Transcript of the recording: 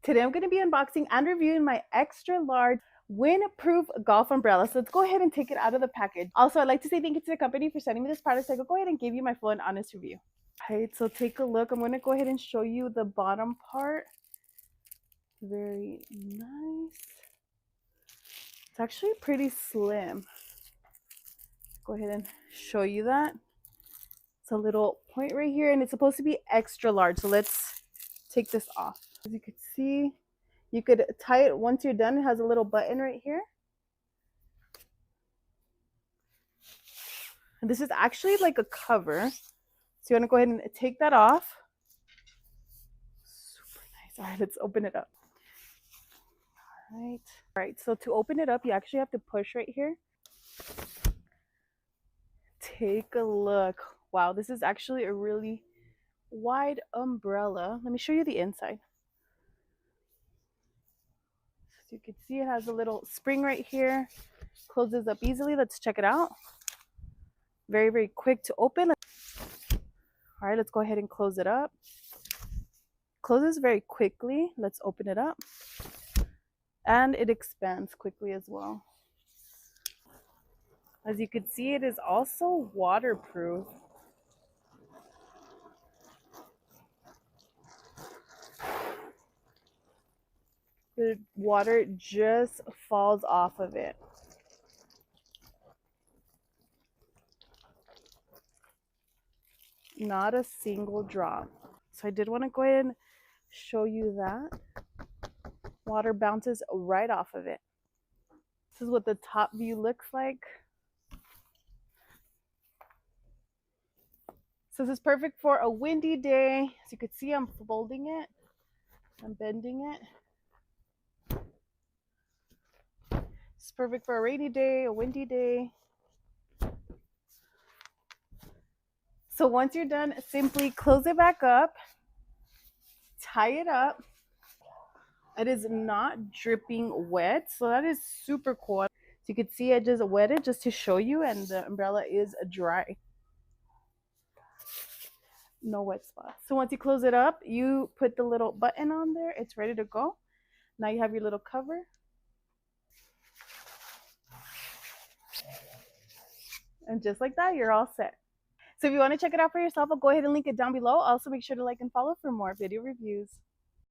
Today I'm going to be unboxing and reviewing my extra large windproof golf umbrella. So let's go ahead and take it out of the package. Also, I'd like to say thank you to the company for sending me this product, so I could go ahead and give you my full and honest review. All right, so take a look. I'm going to go ahead and show you the bottom part. Very nice. It's actually pretty slim. Go ahead and show you that. It's a little point right here, and it's supposed to be extra large. So let's take this off. As you can see, you could tie it once you're done. It has a little button right here. And this is actually like a cover. So you want to go ahead and take that off. Super nice. All right, let's open it up. All right, so to open it up, you actually have to push right here. Take a look. Wow, this is actually a really wide umbrella. Let me show you the inside. So you can see it has a little spring right here. Closes up easily. Let's check it out. Very, very quick to open. All right, let's go ahead and close it up. Closes very quickly. Let's open it up. And it expands quickly as well. As you can see, it is also waterproof. The water just falls off of it. Not a single drop. So I did want to go ahead and show you that. Water bounces right off of it. This is what the top view looks like. So this is perfect for a windy day. As you can see, I'm folding it. I'm bending it. It's perfect for a rainy day, a windy day. So once you're done, simply close it back up, tie it up. It is not dripping wet, so that is super cool. So you can see I just wet it just to show you, and the umbrella is dry. No wet spots. So once you close it up, you put the little button on there. It's ready to go. Now you have your little cover. And just like that, you're all set. So if you want to check it out for yourself, I'll go ahead and link it down below. Also, make sure to like and follow for more video reviews.